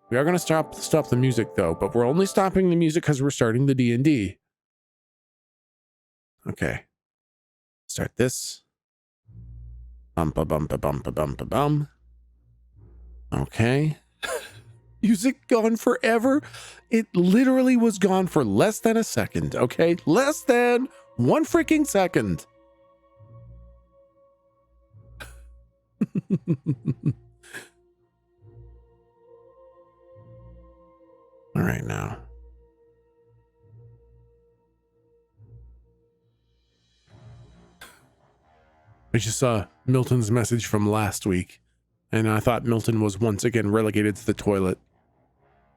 We are going to stop the music though, but we're only stopping the music because we're starting the D&D. Okay. Start this. Bum. Okay. Music gone forever. It literally was gone for less than a second. Okay. Less than 1 freaking second. All right now. I just saw Milton's message from last week, and I thought Milton was once again relegated to the toilet.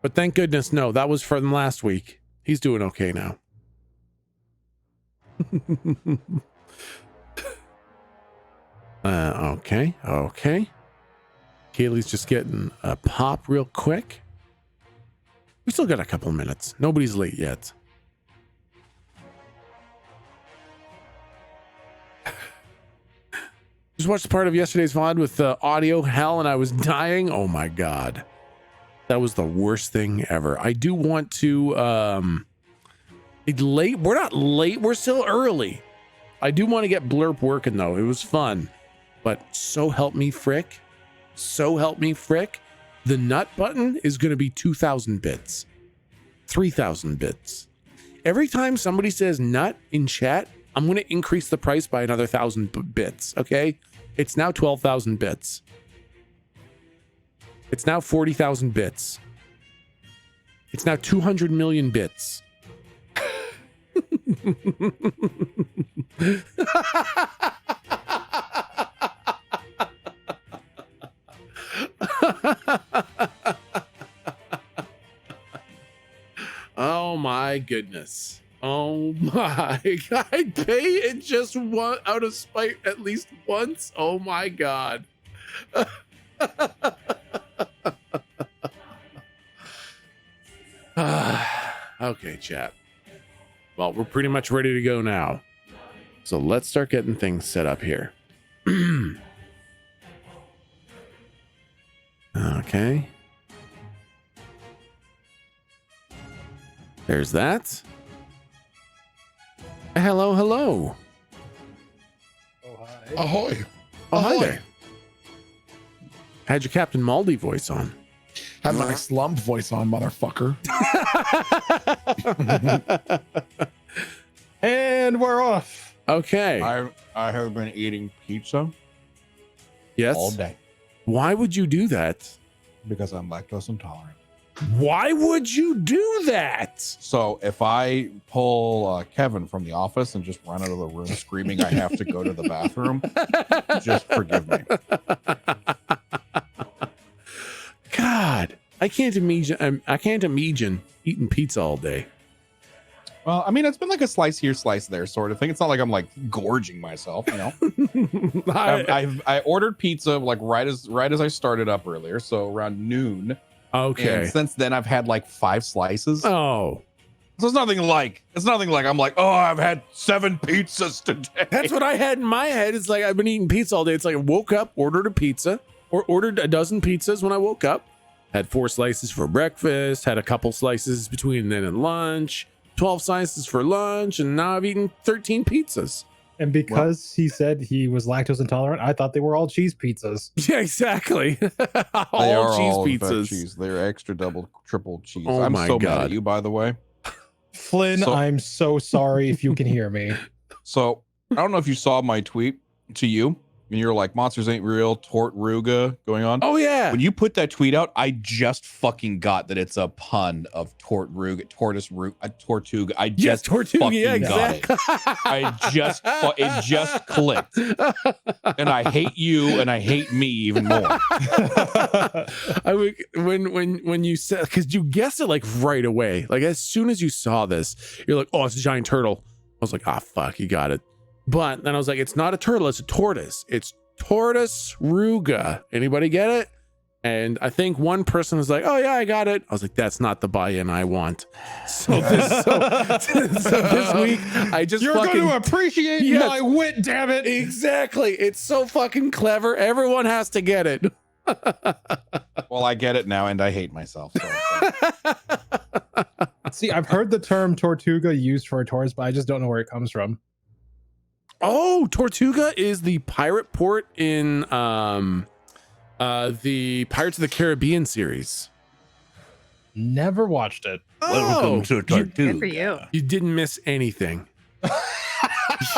But thank goodness, no, that was from last week. He's doing okay now. Okay. Kaylee's just getting a pop real quick. We still got a couple minutes. Nobody's late yet. Just watched part of yesterday's VOD with the audio hell and I was dying. Oh my God. That was the worst thing ever. I do want to, it's late. We're not late. We're still early. I do want to get Blurp working though. It was fun, but so help me frick. The nut button is going to be 2,000 bits, 3,000 bits. Every time somebody says nut in chat, I'm going to increase the price by another 1,000 bits. Okay. It's now 12,000 bits. It's now 40,000 bits. It's now 200 million bits. Oh my goodness. Oh my, I'd pay it just one out of spite at least once. Oh my God. Okay, chat. Well, we're pretty much ready to go now. So let's start getting things set up here. Okay. There's that. Hello. Oh, hi. Ahoy. Oh, hi there. Had your Captain Maldy voice on. Had my Slump voice on, motherfucker. And we're off. Okay. I have been eating pizza Yes. all day Why would you do that? because I'm lactose intolerant. Why would you do that? So if I pull Kevin from the office and just run out of the room screaming I have to go to the bathroom, just forgive me. God, I can't imagine eating pizza all day. Well, I mean, it's been like a slice here, slice there sort of thing. It's not like I'm like gorging myself, you know. I ordered pizza like right as I started up earlier, so around noon. Okay. And since then, I've had like 5 slices. Oh, So it's nothing like I'm like, oh, I've had 7 pizzas today. that's what I had in my head. It's like I've been eating pizza all day. It's like I woke up, ordered a pizza, or ordered a dozen pizzas when I woke up. Had 4 slices for breakfast. Had a couple slices between then and lunch. 12 slices for lunch, and now I've eaten 13 pizzas. And because he said he was lactose intolerant, I thought they were all cheese pizzas. Yeah, exactly. They all are cheese all in fact pizzas. cheese. They're extra, double, triple cheese. Oh I'm my so mad God. at you, by the way. Flynn, So- I'm so sorry if you can hear me. So I don't know if you saw my tweet to you, and you're like, monsters ain't real, Tort Ruga going on. Oh yeah. When you put that tweet out, I just fucking got that it's a pun of Tort Ruga, Tortuga. I just Tortuga. fucking Yeah, got exactly. it just clicked. And I hate you, and I hate me even more. When you said, because you guessed it like right away, like as soon as you saw this, you're like, oh, it's a giant turtle. I was like, ah, fuck, you got it. But then I was like, it's not a turtle, it's a tortoise. It's Tortoise Ruga. Anybody get it? And I think one person was like, oh yeah, I got it. I was like, that's not the buy-in I want. So this week, I just You're going to appreciate my wit, damn it. Exactly. It's so fucking clever. Everyone has to get it. Well, I get it now, and I hate myself. So. See, I've heard the term Tortuga used for a Taurus, but I just don't know where it comes from. Oh, Tortuga is the pirate port in the Pirates of the Caribbean series. Never watched it. Welcome to Good for you. You didn't miss anything.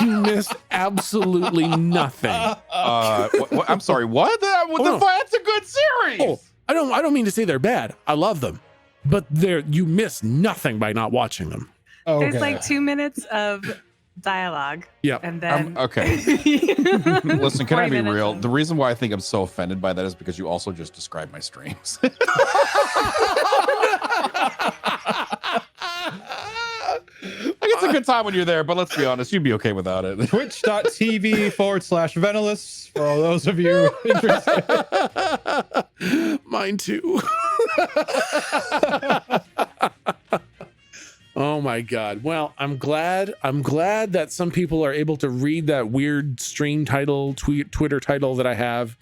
You missed absolutely nothing. I'm sorry. What? That's a good series. Oh, I don't mean to say they're bad. I love them, but you miss nothing by not watching them. Oh, There's like 2 minutes of dialogue. Yep. And then Okay. Listen, can I 40 be minutes real? in. The reason why I think I'm so offended by that is because you also just described my streams. Like, it's a good time when you're there, but let's be honest, you'd be okay without it. Twitch.tv/Venalis for all those of you interested. Mine too. Oh my God. Well, I'm glad that some people are able to read that weird stream title, Twitter title that I have,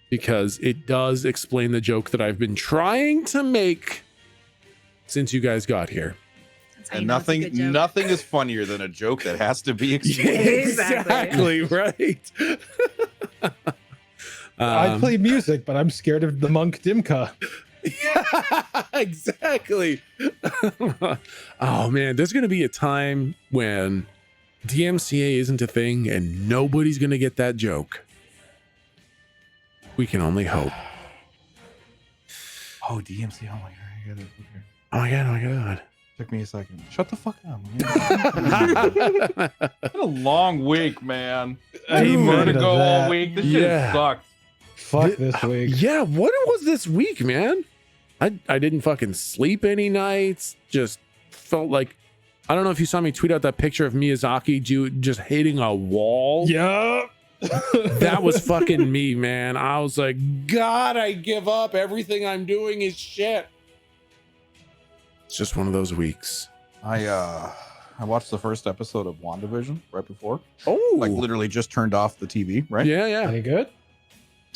because it does explain the joke that I've been trying to make since you guys got here. That's how And you know it's a good joke. nothing is funnier than a joke that has to be explained. Exactly right. I play music, but I'm scared of the monk Dimka. Yeah, exactly. Oh man, there's gonna be a time when DMCA isn't a thing and nobody's gonna get that joke. We can only hope. Oh, DMC. Oh my God. I got it. Okay. Oh my God, oh my God. Took me a second. Shut the fuck up. It's been a long week, man. I Team remember Vertigo all that. week. This Yeah. shit sucked. Fuck this week. Yeah, what was this week, man? I didn't fucking sleep any nights. Just felt like, I don't know if you saw me tweet out that picture of Miyazaki just hitting a wall. Yeah. That was fucking me, man. I was like, God, I give up. Everything I'm doing is shit. It's just one of those weeks. I watched the first episode of WandaVision right before. Oh, Like literally just turned off the TV, right? yeah, yeah. Any good?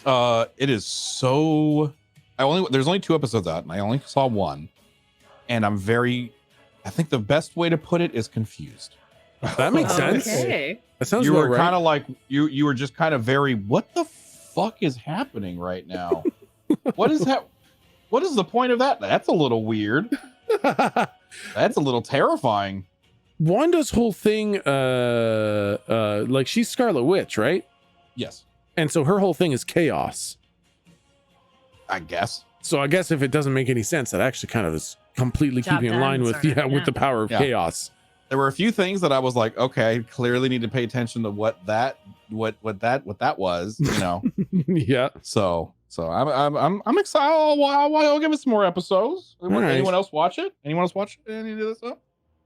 It is so there's only 2 episodes out and I only saw one. And I think the best way to put it is confused. That makes sense. Okay. That sounds You about were right. kind of like you were just kind of very, what the fuck is happening right now? What is the point of that? That's a little weird. That's a little terrifying. Wanda's whole thing, like she's Scarlet Witch, right? Yes, And so her whole thing is chaos. I guess. So I guess if it doesn't make any sense, that actually kind of is completely Job keeping in done, line with sort of, with yeah. the power of Yeah. chaos. There were a few things that I was like, okay, I clearly need to pay attention to what that was, you know. Yeah. So I'm excited. I'll give it some more episodes. right. Anyone else watch it? Anyone else watch any of this stuff?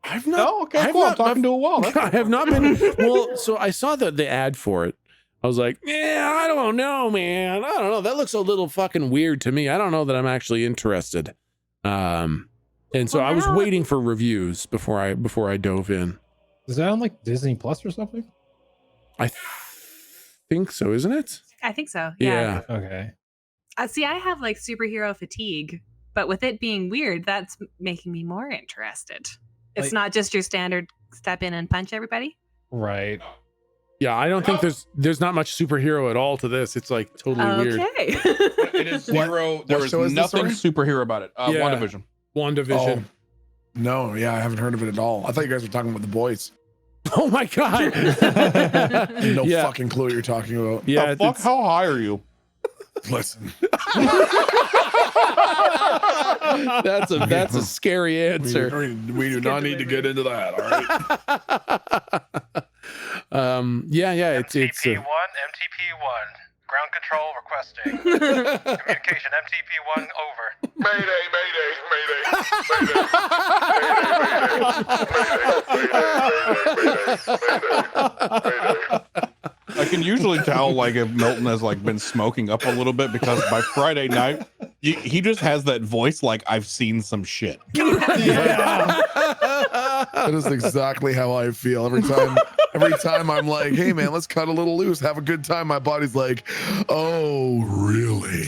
I've not. No, okay, I've cool. I'm not- talking to a wall. That's I have not been. Well, so I saw the ad for it. I was like, yeah, I don't know, man. I don't know. That looks a little fucking weird to me. I don't know that I'm actually interested. And so Well, I was now- waiting for reviews before I dove in. Is that on like Disney Plus or something? I think so, isn't it? I think so. Yeah. Okay. See, I have like superhero fatigue, but with it being weird, that's making me more interested. It's Like- not just your standard step in and punch everybody. Right. Yeah, I don't think there's not much superhero at all to this. It's like totally weird. Okay. It is zero. There what is show is this, nothing sorry? superhero about it. Yeah. WandaVision. WandaVision. No, yeah, I haven't heard of it at all. I thought you guys were talking about The Boys. Oh my God. No Yeah. fucking clue what you're talking about. Yeah. The fuck? it's- How high are you? Listen, that's a scary we answer. do not need to get into that. All right. Yeah, it's MTP1, MTP1. Ground control requesting. Communication MTP1 over. Mayday, mayday, mayday. I can usually tell like if Milton has like been smoking up a little bit because by Friday night he just has that voice like I've seen some shit. That is exactly how I feel every time. Every time I'm like, hey man, let's cut a little loose, have a good time, my body's like, oh really?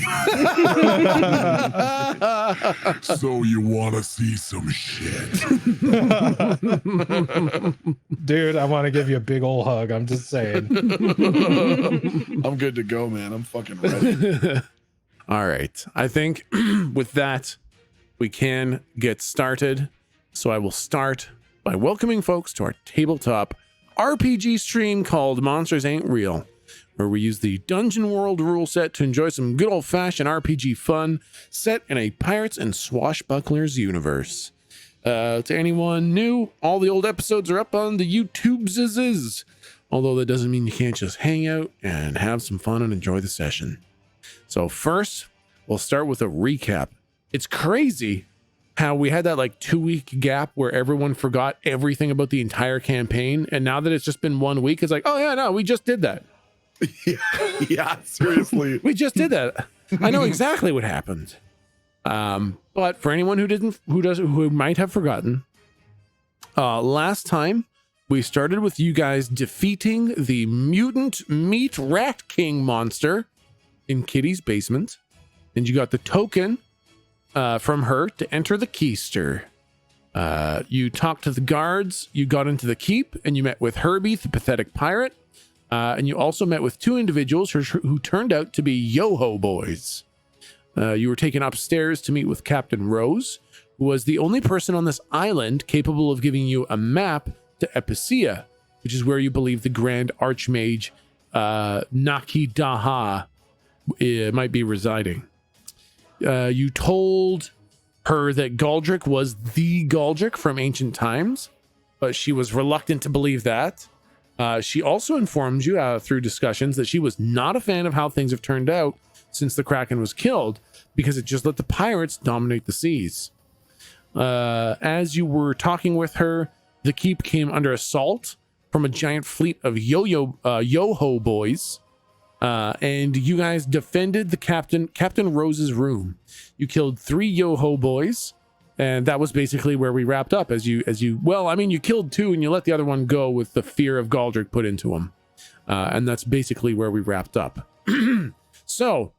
So you want to see some shit? Dude, I want to give you a big old hug. I'm just saying. I'm good to go, man. I'm fucking ready. All right. I think with that, we can get started. So I will start by welcoming folks to our tabletop RPG stream called Monsters Ain't Real, where we use the Dungeon World rule set to enjoy some good old-fashioned RPG fun set in a pirates and swashbucklers universe. To anyone new, all the old episodes are up on the YouTubes, although that doesn't mean you can't just hang out and have some fun and enjoy the session. So first, we'll start with a recap. It's crazy how we had that like 2-week gap where everyone forgot everything about the entire campaign, and now that it's just been 1 week, it's like, oh yeah, no, we just did that. Yeah, seriously. We just did that. I know exactly what happened. But for anyone who might have forgotten, last time we started with you guys defeating the mutant meat rat king monster in Kitty's basement, and you got the token from her to enter the keister. You talked to the guards, you got into the keep, and you met with Herbie, the pathetic pirate, and you also met with 2 individuals who turned out to be Yo-Ho boys. You were taken upstairs to meet with Captain Rose, who was the only person on this island capable of giving you a map to Epicea, which is where you believe the Grand Archmage Naki Daha might be residing. You told her that Galdric was the Galdric from ancient times, but she was reluctant to believe that. She also informed you through discussions that she was not a fan of how things have turned out since the Kraken was killed, because it just let the pirates dominate the seas. As you were talking with her, the keep came under assault from a giant fleet of Yo-Ho boys. And you guys defended the Captain Rose's room. You killed 3 Yo-Ho boys, and that was basically where we wrapped up. You killed 2 and you let the other one go with the fear of Galdric put into him. And that's basically where we wrapped up. So,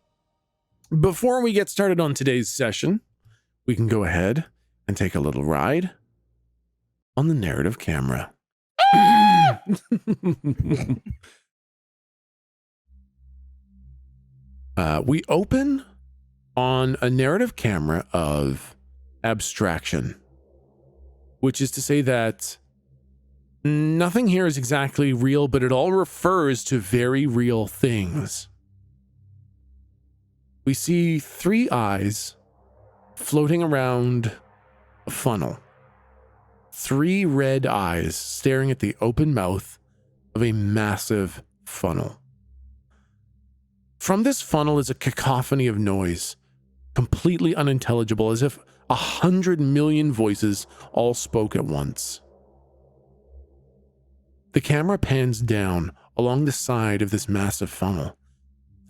before we get started on today's session, we can go ahead and take a little ride on the narrative camera. We open on a narrative camera of abstraction, which is to say that nothing here is exactly real, but it all refers to very real things. We see 3 eyes floating around a funnel. 3 red eyes staring at the open mouth of a massive funnel. From this funnel is a cacophony of noise, completely unintelligible, as if 100 million voices all spoke at once. The camera pans down along the side of this massive funnel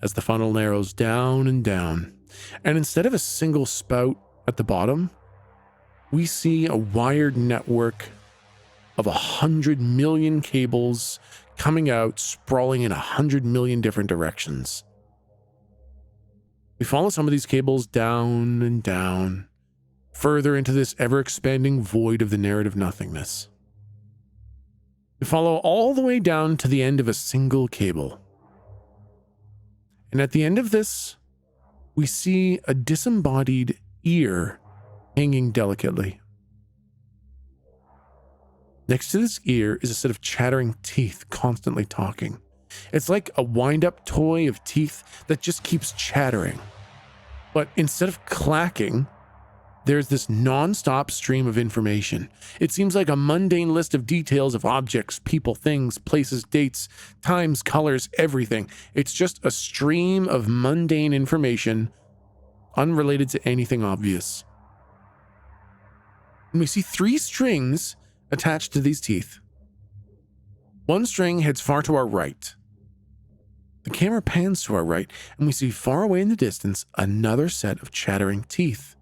as the funnel narrows down and down, and instead of a single spout at the bottom, we see a wired network of 100 million cables coming out, sprawling in 100 million different directions. We follow some of these cables down and down, further into this ever-expanding void of the narrative nothingness. We follow all the way down to the end of a single cable. And at the end of this, we see a disembodied ear hanging delicately. Next to this ear is a set of chattering teeth constantly talking. It's like a wind-up toy of teeth that just keeps chattering. But instead of clacking, there's this non-stop stream of information. It seems like a mundane list of details of objects, people, things, places, dates, times, colors, everything. It's just a stream of mundane information unrelated to anything obvious. And we see 3 strings attached to these teeth. One string heads far to our right. The camera pans to our right, and we see far away in the distance another set of chattering teeth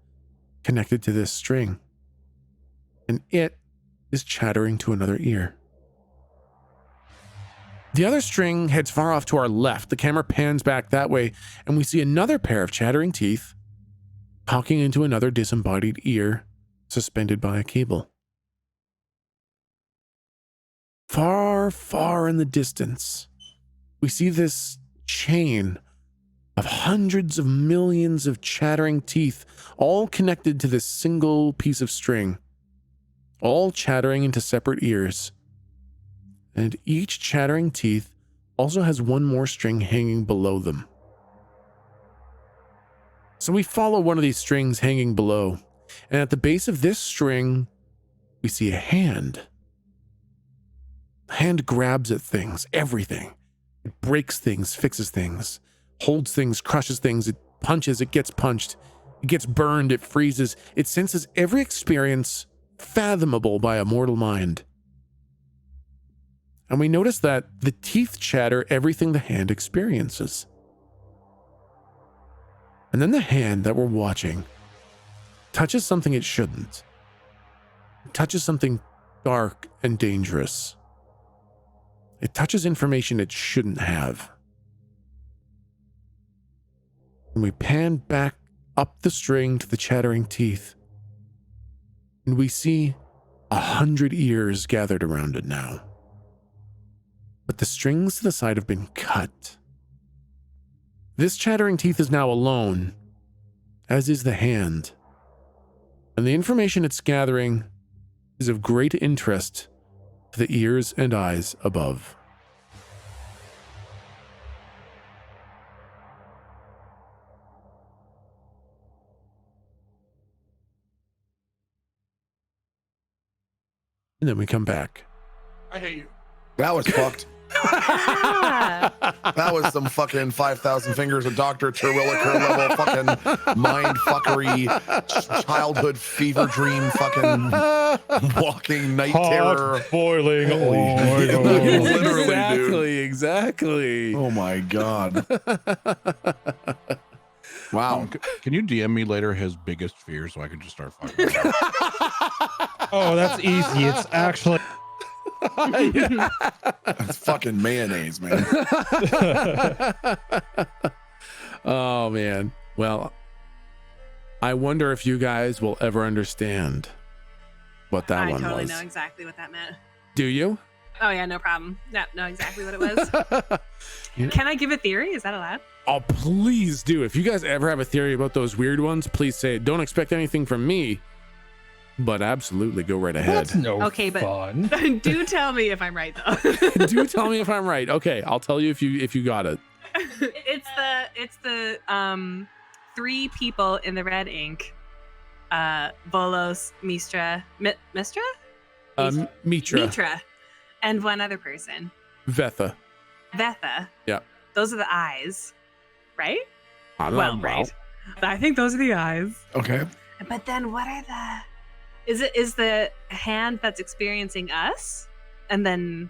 connected to this string. And it is chattering to another ear. The other string heads far off to our left. The camera pans back that way, and we see another pair of chattering teeth talking into another disembodied ear suspended by a cable. Far, far in the distance, we see this chain of hundreds of millions of chattering teeth, all connected to this single piece of string, all chattering into separate ears. And each chattering teeth also has one more string hanging below them. So we follow one of these strings hanging below, and at the base of this string, we see a hand. The hand grabs at things, everything. It breaks things, fixes things, holds things, crushes things, it punches, it gets punched, it gets burned, it freezes, it senses every experience fathomable by a mortal mind. And we notice that the teeth chatter everything the hand experiences. And then the hand that we're watching touches something it shouldn't. It touches something dark and dangerous. It touches information it shouldn't have. And we pan back up the string to the chattering teeth, and we see 100 ears gathered around it now. But the strings to the side have been cut. This chattering teeth is now alone, as is the hand. And the information it's gathering is of great interest to the ears and eyes above. And then we come back. I hate you. That was fucked. That was some fucking 5,000 fingers of Dr. Terwilliger level fucking mind fuckery, childhood fever dream, fucking walking night terror. Boiling oil. Literally, dude. Exactly. Oh my god. Wow. Can you DM me later his biggest fear so I can just start fucking? Oh, that's easy. It's actually That's fucking mayonnaise, man. Oh, man. Well, I wonder if you guys will ever understand what that one was. I totally know exactly what that meant. Do you? Oh, yeah, no problem. No, know exactly what it was. Can I give a theory? Is that allowed? Oh, please do. If you guys ever have a theory about those weird ones, please say it. Don't expect anything from me, but absolutely go right ahead. That's no Okay, but fun. do tell me if I'm right, though. Do tell me if I'm right. Okay, I'll tell you if you got it. It's the three people in the red ink. Volos, Mistra, Mistra? Mitra. And one other person. Vetha. Yeah. Those are the eyes, right? I don't Well, know. right. I think those are the eyes. Okay. But then what are the... Is the hand that's experiencing us? And then...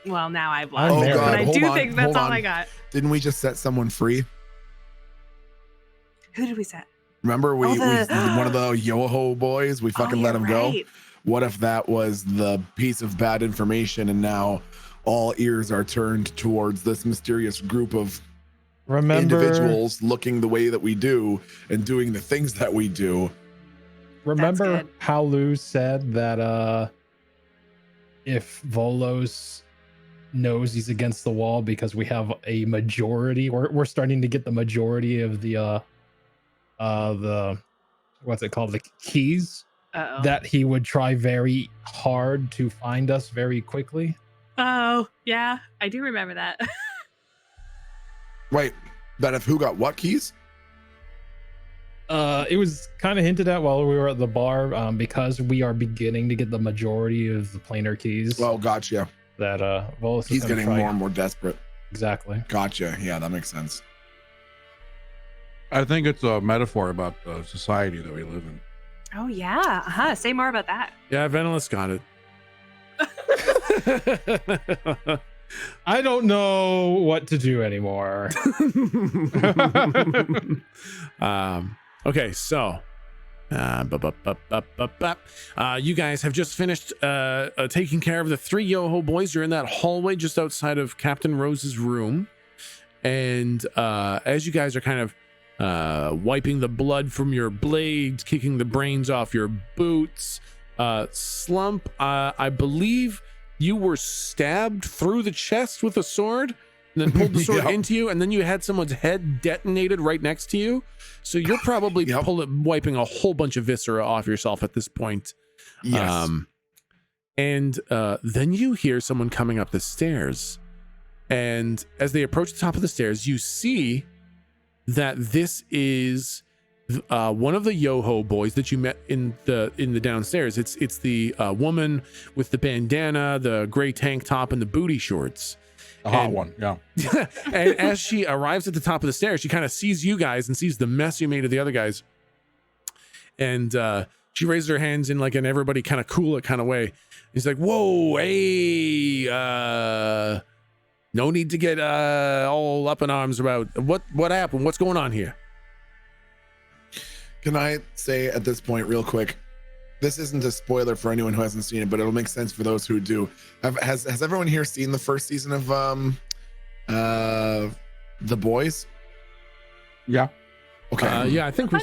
Well, now I've lost Oh it. god, But I hold do on, think that's hold all on. I got. Didn't we just set someone free? Who did we set? Remember we one of the Yoho boys, we fucking let him go. What if that was the piece of bad information and now all ears are turned towards this mysterious group of individuals looking the way that we do and doing the things that we do? Remember how Lou said that if Volos knows he's against the wall because we have a majority, we're starting to get the majority of the what's it called, the keys. Uh-oh. That he would try very hard to find us very quickly. Oh, yeah. I do remember that. Wait, that if who got what keys? It was kind of hinted at while we were at the bar, because we are beginning to get the majority of the planar keys. Well, gotcha. That Volos He's getting more and more desperate. Exactly. Gotcha. Yeah, that makes sense. I think it's a metaphor about the society that we live in. Oh, yeah. Say more about that. Yeah, Venalis got it. I don't know what to do anymore. Okay, so You guys have just finished taking care of the 3 Yoho boys. You're in that hallway just outside of Captain Rose's room. And as you guys are kind of wiping the blood from your blades, kicking the brains off your boots, Slump, I believe you were stabbed through the chest with a sword and then pulled the sword into you, and then you had someone's head detonated right next to you. So you're probably wiping a whole bunch of viscera off yourself at this point. Yes. And then you hear someone coming up the stairs. And as they approach the top of the stairs, you see that this is one of the Yoho boys that you met in the downstairs. It's the woman with the bandana, the gray tank top, and the booty shorts. A hot one, yeah. And as she arrives at the top of the stairs, she kind of sees you guys and sees the mess you made of the other guys. And she raises her hands in like an everybody kind of cool it kind of way. He's like, whoa, hey, no need to get all up in arms about what happened. What's going on here? Can I say at this point real quick, this isn't a spoiler for anyone who hasn't seen it, but it'll make sense for those who do. Has everyone here seen the first season of The Boys? Yeah. Okay. Yeah, I think we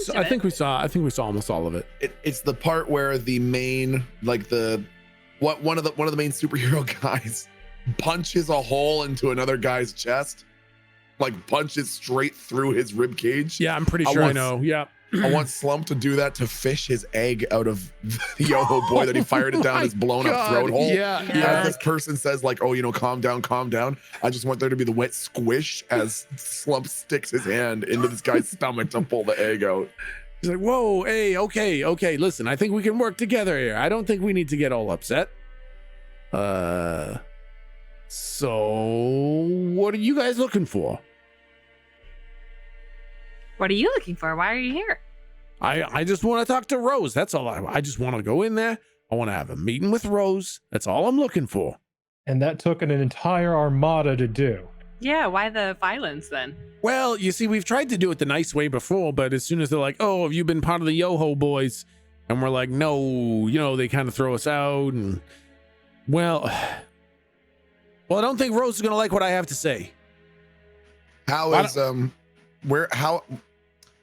saw almost all of it. It's the part where the main, like one of the main superhero guys punches a hole into another guy's chest, like punches straight through his rib cage. Yeah, I'm pretty sure I know. Yeah. I want Slump to do that to fish his egg out of the Yoho boy that he fired it down his blown up throat hole. Yeah. As this person says, like, oh, calm down. I just want there to be the wet squish as Slump sticks his hand into this guy's stomach to pull the egg out. He's like, whoa, hey, okay. Listen, I think we can work together here. I don't think we need to get all upset. So what are you guys looking for? What are you looking for? Why are you here? I just want to talk to Rose. That's all. I just want to go in there. I want to have a meeting with Rose. That's all I'm looking for. And that took an entire armada to do. Yeah, why the violence then? Well, you see, we've tried to do it the nice way before, but as soon as they're like, oh, have you been part of the Yoho boys? And we're like, no, they kind of throw us out. And well, I don't think Rose is going to like what I have to say.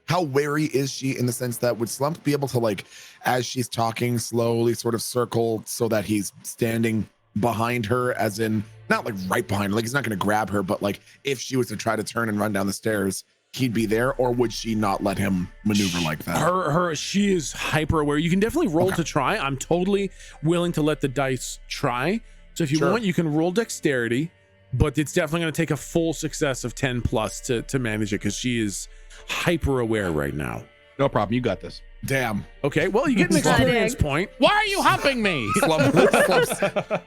How wary is she in the sense that would Slump be able to, like, as she's talking, slowly sort of circle so that he's standing behind her, as in not like right behind her, like he's not going to grab her, but like if she was to try to turn and run down the stairs, he'd be there? Or would she not let him maneuver like that? She is hyper aware. You can definitely roll to try. I'm totally willing to let the dice try. So if you want, you can roll dexterity, but it's definitely going to take a full success of 10 plus to manage it, because she is hyper aware right now. No problem. You got this. Damn. Okay, well, you get an experience point. Why are you humping me?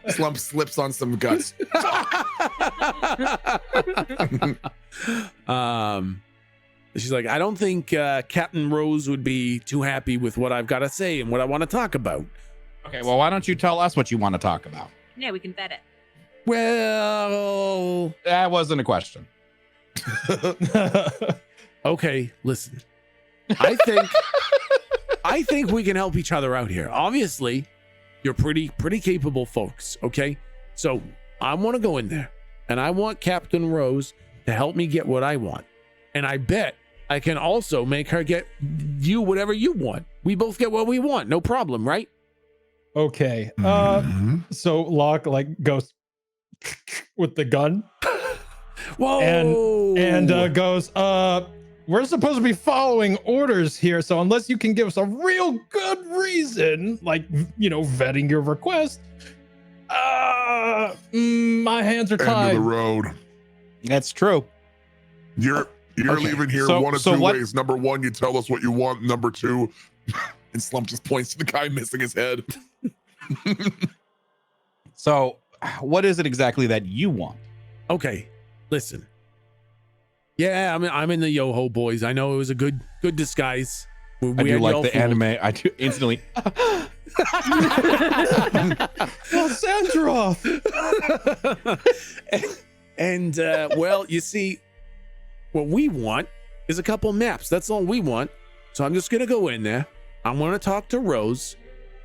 Slump slips on some guts. She's like, I don't think Captain Rose would be too happy with what I've got to say and what I want to talk about. Okay, well, why don't you tell us what you want to talk about? Yeah, we can vet it. Well, that wasn't a question. Okay, listen. I think we can help each other out here. Obviously, you're pretty capable folks, okay? So I want to go in there, and I want Captain Rose to help me get what I want. And I bet I can also make her get you whatever you want. We both get what we want, no problem, right? Okay. So Locke like goes with the gun. Whoa! And goes, we're supposed to be following orders here, so unless you can give us a real good reason, like, vetting your request, my hands are tied. End of the road. That's true. You're leaving here one of two ways. Number one, you tell us what you want. Number two, and Slump just points to the guy missing his head. So what is it exactly that you want? Okay, listen. Yeah, I'm in the Yoho boys. I know it was a good disguise. I do like the anime. I do instantly. Sandroth. And well, you see, what we want is a couple maps. That's all we want. So I'm just gonna go in there. I want to talk to Rose,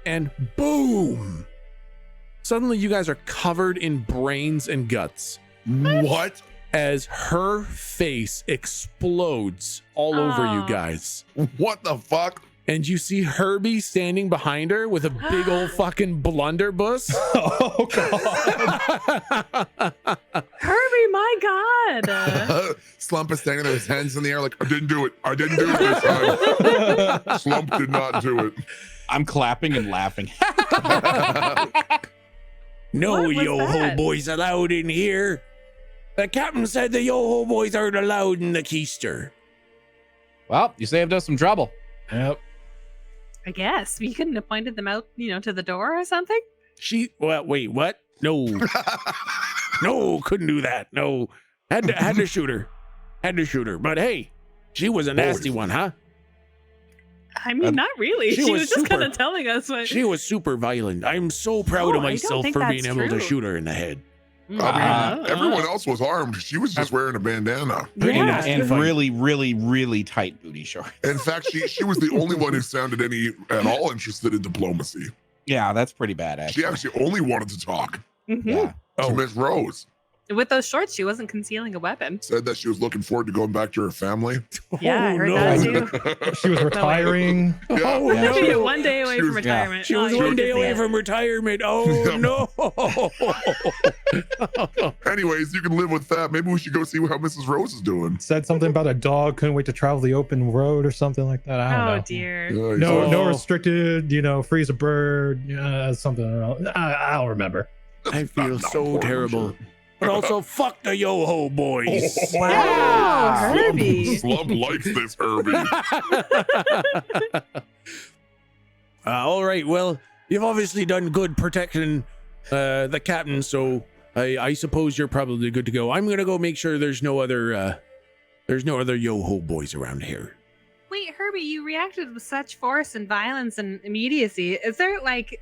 and boom! Suddenly you guys are covered in brains and guts. What? As her face explodes all over you guys. What the fuck? And you see Herbie standing behind her with a big old fucking blunderbuss. Oh god. Herbie, my God. Slump is standing there with his hands in the air like, I didn't do it. I didn't do it this time. Slump did not do it. I'm clapping and laughing. No What was yo-ho that? boys allowed in here. The captain said the yo-ho boys aren't allowed in the keister. Well, you saved us some trouble. Yep. I guess we couldn't have pointed them out, to the door or something. Wait, what? No. No, couldn't do that. No. Had to shoot her. Had to shoot her. But hey, she was a nasty one, huh? I mean, not really. she She was was just kind super- of telling us what. She was super violent. I'm so proud Oh, of I don't myself think for being that's able to true. shoot her in the head. I mean, everyone else was armed. She was just wearing a bandana. Pretty Yeah. nasty And fight. really, really, really tight booty shorts. In fact, she was the only one who sounded any at all interested in diplomacy. Yeah, that's pretty bad, She actually. actually only wanted to talk. Mhm. Yeah. So Miss Rose With those shorts, she wasn't concealing a weapon. said that she was looking forward to going back to her family. Yeah, I Oh, heard no. that too. She was retiring. Oh, Yeah. no. Maybe one day away She from was- retirement. She was Oh, one you day did away that. from retirement. Oh, no. Anyways, you can live with that. Maybe we should go see how Mrs. Rose is doing. Said something about a dog couldn't wait to travel the open road or something like that. I don't Oh know. dear. Yeah, No, no Oh. restricted. Freeze a bird. Something. I don't remember. I feel Not so important, terrible. sure. But also, fuck the yo-ho boys. Wow, Herbie. Slump likes this Herbie. All right. Well, you've obviously done good protecting the captain, so I suppose you're probably good to go. I'm gonna go make sure there's no other yo-ho boys around here. Wait, Herbie, you reacted with such force and violence and immediacy. Is there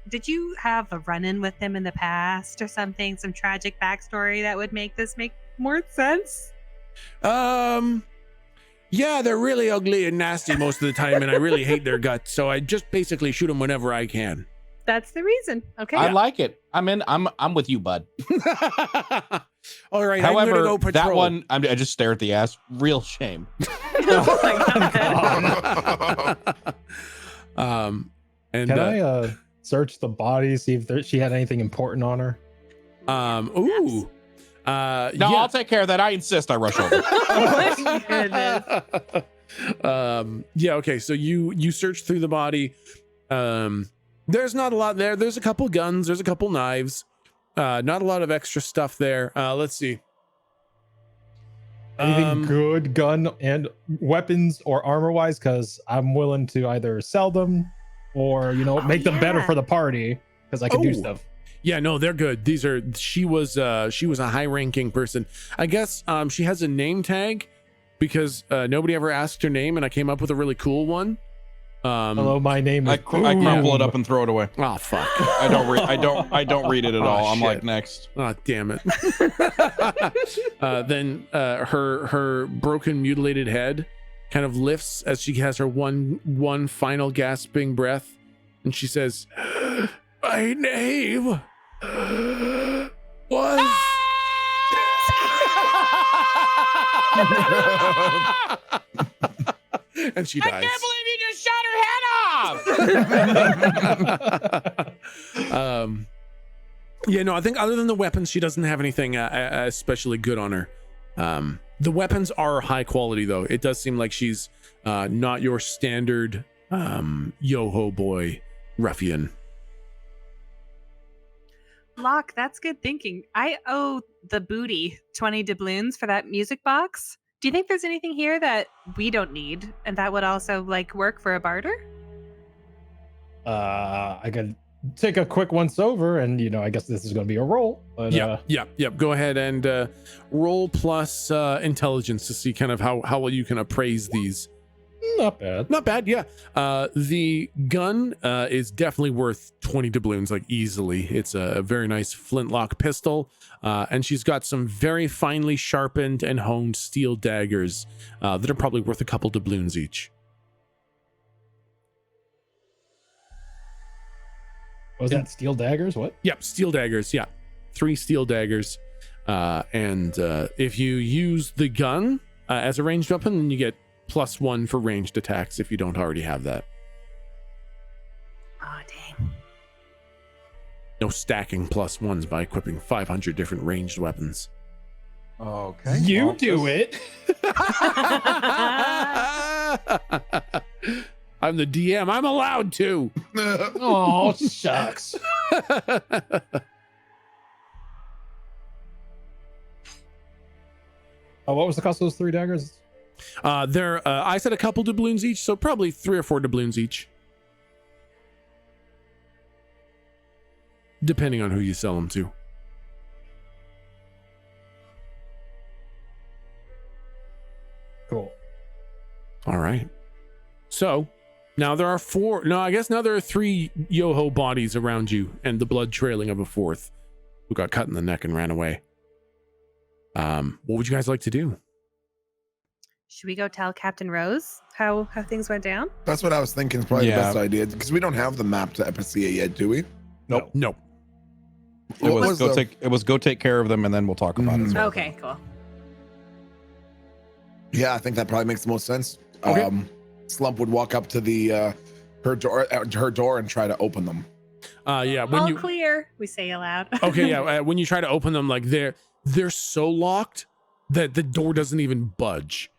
did you have a run-in with him in the past or something? Some tragic backstory that would make this make more sense? Yeah, they're really ugly and nasty most of the time, and I really hate their guts. So I just basically shoot them whenever I can. That's the reason. Okay. I like it. I'm with you, bud. All right. I'm However, gonna go patrol. that one, I just stare at the ass. Real shame. Oh my God. And Can I search the body, see if she had anything important on her? ooh. No, yeah. I'll take care of that. I insist. I rush over. Oh my goodness. Yeah, okay, so you search through the body. There's not a lot there. There's a couple guns, there's a couple knives, not a lot of extra stuff there. Let's see. Anything good gun and weapons or armor wise? Because I'm willing to either sell them or make them better yeah. for the party because I can do Oh. stuff. Yeah, no, they're good. She was a high ranking person. I guess she has a name tag because nobody ever asked her name, and I came up with a really cool one. Hello, my name is. I crumple it up and throw it away. Oh fuck. I don't read it at Oh, all. I'm shit. like, next. Oh, damn it. Then her broken, mutilated head kind of lifts as she has her one final gasping breath, and she says, "My name was." And she dies. I can't believe you just shot her head off. Yeah, no, I think other than the weapons, she doesn't have anything especially good on her. The weapons are high quality, though. It does seem like she's not your standard yo-ho boy ruffian. Locke, that's good thinking. I owe the booty 20 doubloons for that music box. Do you think there's anything here that we don't need and that would also work for a barter? I could take a quick once over, and I guess this is going to be a roll. But Yep. Go ahead and roll plus intelligence to see kind of how well you can appraise these. not bad. Not bad, yeah. The gun is definitely worth 20 doubloons, easily. It's a very nice flintlock pistol, and she's got some very finely sharpened and honed steel daggers that are probably worth a couple doubloons each. Was that steel daggers? What? Yep, steel daggers. Yeah, 3 steel daggers. And if you use the gun as a ranged weapon, then you get +1 for ranged attacks if you don't already have that. Oh, dang. No stacking +1s by equipping 500 different ranged weapons. Okay. You do it. I'm the DM. I'm allowed to. Oh, shucks. What was the cost of those 3 daggers? They're I said a couple doubloons each, so probably 3 or 4 doubloons each, depending on who you sell them to. Cool. All right. So now there are 4. No, I guess now there are 3 Yoho bodies around you, and the blood trailing of a 4th who got cut in the neck and ran away. What would you guys like to do? Should we go tell Captain Rose how things went down? That's what I was thinking is probably the best idea, because we don't have the map to Epicia yet, do we? Nope. It was go take care of them, and then we'll talk about it. Okay, cool. Yeah, I think that probably makes the most sense. Okay. Slump would walk up to the her door and try to open them. Yeah. When All you clear, we say aloud. okay, yeah. When you try to open them, like they're so locked that the door doesn't even budge.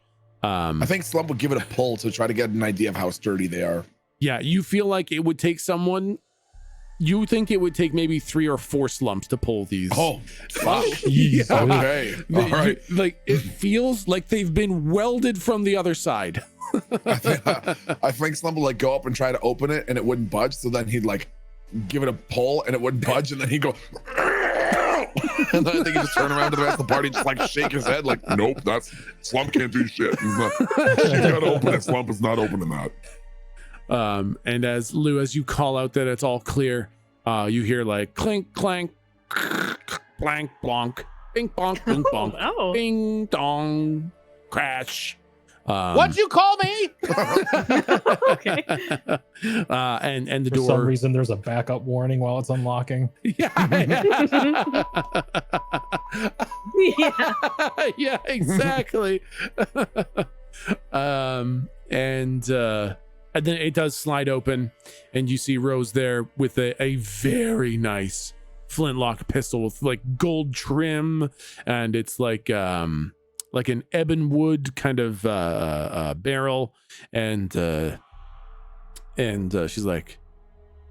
I think Slump would give it a pull to try to get an idea of how sturdy they are. Yeah, you feel like it would take someone. You think it would take maybe 3 or 4 slumps to pull these. Oh, fuck. Yeah. Okay. All right. Like it feels like they've been welded from the other side. I think Slump would like go up and try to open it, and it wouldn't budge. So then he'd like give it a pull, and it wouldn't budge, and then he'd go. And then I think he just turn around to the rest of the party, just like shake his head, like, Nope, that's Slump can't do shit. He's not. She gotta open it. Slump is not opening that. And as Lou, as you call out that it's all clear, you hear like clink, clank, blank, blonk, bing, bonk, bing, bonk, Oh. bing, dong, crash. What'd you call me? Okay. And the For door. some reason, there's a backup warning while it's unlocking. Yeah. Yeah. Yeah, exactly. And then it does slide open, and you see Rose there with a very nice flintlock pistol with like gold trim, and it's like an ebonwood kind of barrel, and she's like,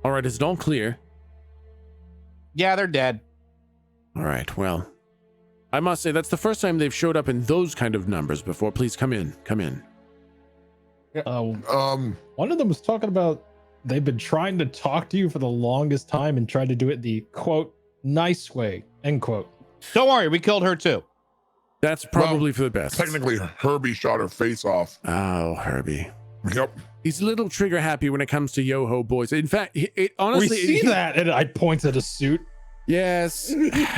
"All right, is it all clear?" Yeah, they're dead. All right, well, I must say that's the first time they've showed up in those kind of numbers before. Please come in. One of them was talking about they've been trying to talk to you for the longest time and tried to do it the quote nice way, end quote. Don't worry, we killed her too. That's probably for the best. Technically, Herbie shot her face off. Oh, Herbie. Yep. He's a little trigger happy when it comes to Yoho boys. In fact, it honestly, we see that, and I point at a suit. Yes,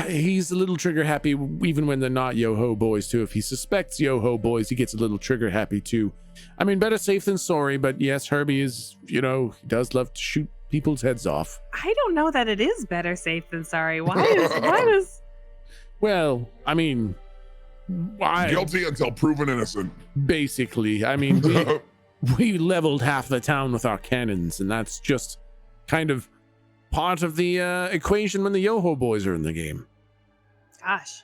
he's a little trigger happy even when they're not Yoho boys too. If he suspects Yoho boys, he gets a little trigger happy too. I mean, better safe than sorry, but yes, Herbie is, he does love to shoot people's heads off. I don't know that it is better safe than sorry. Why is Well, I mean, why? Guilty until proven innocent. Basically, I mean, we leveled half the town with our cannons, and that's just kind of part of the equation when the Yoho boys are in the game. Gosh,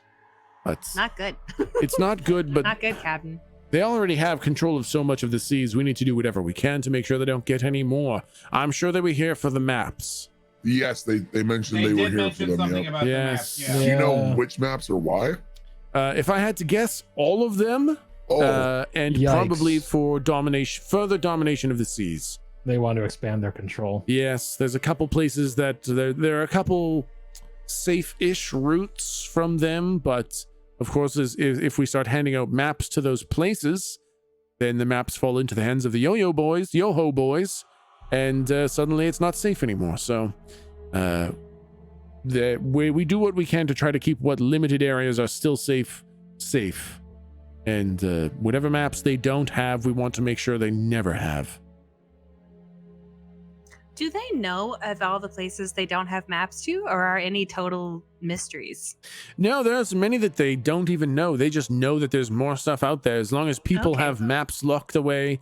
That's not good. It's not good, but Not good, Captain. they already have control of so much of the seas. We need to do whatever we can to make sure they don't get any more. I'm sure they were here for the maps. Yes, they mentioned they were here for them. Yep. about Yes. the maps. Do you know which maps or why? If I had to guess, all of them, and Yikes. probably for further domination of the seas. They want to expand their control. Yes, there's a couple places that there are a couple safe-ish routes from them, but of course, if we start handing out maps to those places, then the maps fall into the hands of the Yoho boys, and suddenly it's not safe anymore. So, we do what we can to try to keep what limited areas are still safe, and whatever maps they don't have, we want to make sure they never have. Do they know of all the places they don't have maps to, or are any total mysteries? No, there's many that they don't even know. They just know that there's more stuff out there. As long as people have maps locked away,